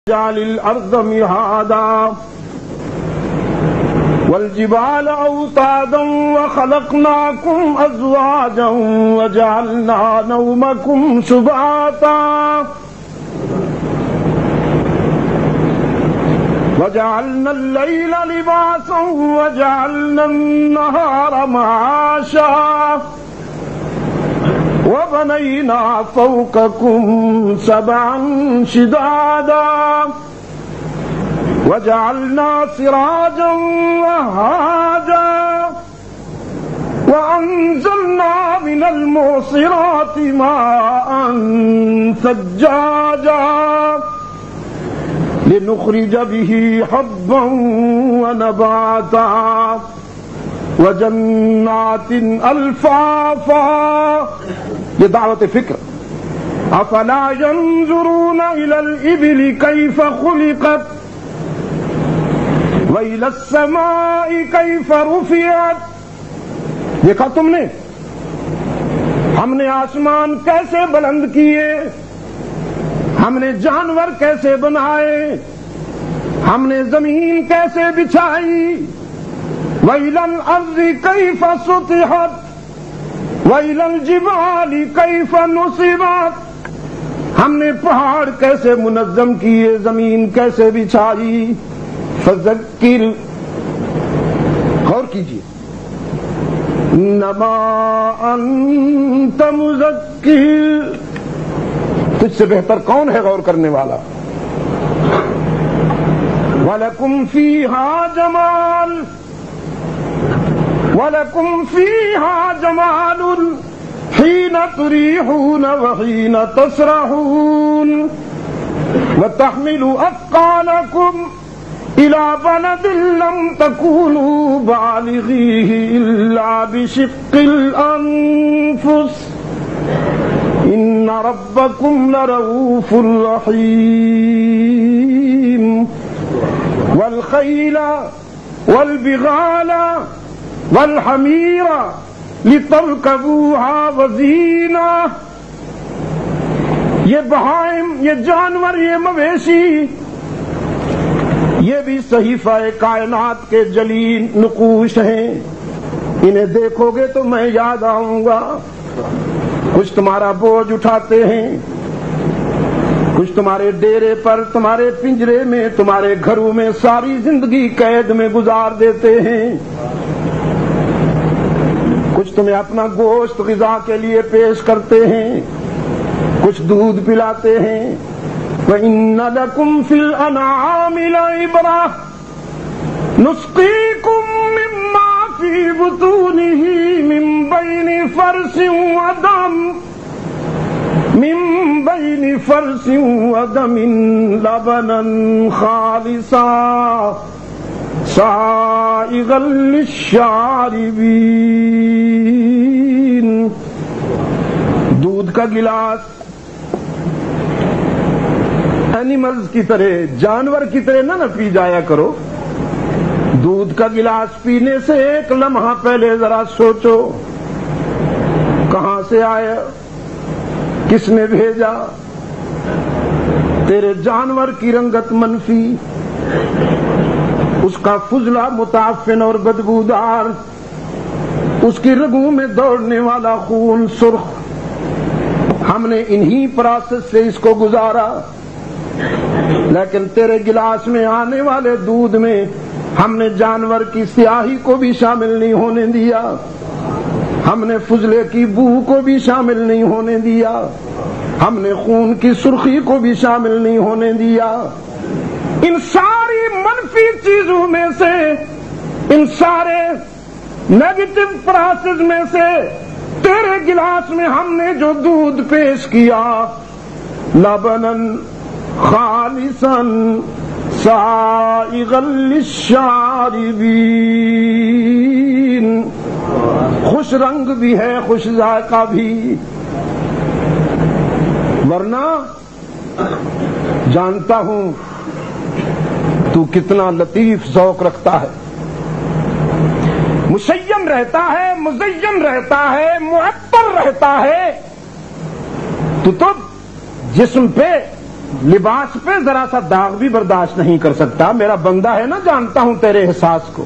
جعل الأرض مهادا والجبال أوتادا وخلقناكم أزواجا وجعلنا نومكم سباتا وجعلنا الليل لباسا وجعلنا النهار معاشا وبنينا فوقكم سبعا شدادا وجعلنا سراجا وهاجا وأنزلنا من المعصرات ماء ثجاجا لنخرج به حبا ونباتا وجنات الفافا. یہ دعوت فکر. افلا ينظرون الى الابل كيف خلقت والى السماء كيف رفعت. دیکھا تم نے ہم نے آسمان کیسے بلند کیے، ہم نے جانور کیسے بنائے، ہم نے زمین کیسے بچھائی. وَإِلَى الْأَرْضِ كَيْفَ سُطِحَتْ وَإِلَى الْجِبَالِ كَيْفَ نُصِبَتْ. ہم نے پہاڑ کیسے منظم کیے، زمین کیسے بچھائی. فذکر، غور کیجیے. انما انت مذکر، تجھ سے بہتر کون ہے غور کرنے والا. وَلَكُمْ فِيهَا جَمَالٌ وَلَكُمْ فِيهَا جَمَالٌ حِينَ تُرِيحُونَ وَحِينَ تَسْرَحُونَ وَتَحْمِلُ أَثْقَالَكُمْ إِلَى بَلَدٍ لَّمْ تَكُونُوا بَالِغِيهِ إِلَّا بِشِقِّ الْأَنفُسِ إِنَّ رَبَّكُمْ لَرَءُوفٌ رَحِيمٌ. وَالْخَيْلَ وَالْبِغَالَ والحمیر لترکبوها وزینہ. یہ بہائم، یہ جانور، یہ مویشی، یہ بھی صحیفہ کائنات کے جلیل نقوش ہیں. انہیں دیکھو گے تو میں یاد آؤں گا. کچھ تمہارا بوجھ اٹھاتے ہیں، کچھ تمہارے ڈیرے پر، تمہارے پنجرے میں، تمہارے گھروں میں ساری زندگی قید میں گزار دیتے ہیں. کچھ تمہیں اپنا گوشت غذا کے لیے پیش کرتے ہیں، کچھ دودھ پلاتے ہیں. وَإِنَّ لَكُمْ فِي الْأَنْعَامِ لَعِبْرَةً نُسْقِيكُم مِّمَّا فِي بُطُونِهِ مِن بَيْنِ فَرْثٍ وَدَمٍ لَبَنًا خَالِصًا سائغا للشاربین. دودھ کا گلاس اینیملز کی طرح، جانور کی طرح نہ پی جایا کرو. دودھ کا گلاس پینے سے ایک لمحہ پہلے ذرا سوچو کہاں سے آیا، کس نے بھیجا. تیرے جانور کی رنگت منفی، اس کا فضلہ متعفن اور بدبودار، اس کی رگوں میں دوڑنے والا خون سرخ. ہم نے انہی پروسیس سے اس کو گزارا. لیکن تیرے گلاس میں آنے والے دودھ میں ہم نے جانور کی سیاہی کو بھی شامل نہیں ہونے دیا، ہم نے فضلے کی بو کو بھی شامل نہیں ہونے دیا، ہم نے خون کی سرخی کو بھی شامل نہیں ہونے دیا. ان ساری منفی چیزوں میں سے، ان سارے نیگیٹو پروسیس میں سے تیرے گلاس میں ہم نے جو دودھ پیش کیا، لبنن خالصاً سائغا للشاربین. خوش رنگ بھی ہے، خوش ذائقہ بھی. ورنہ جانتا ہوں تو کتنا لطیف ذوق رکھتا ہے، مشین رہتا ہے، مزین رہتا ہے، معطر رہتا ہے. تو جسم پہ لباس پہ ذرا سا داغ بھی برداشت نہیں کر سکتا. میرا بندہ ہے نا, جانتا ہوں تیرے احساس کو.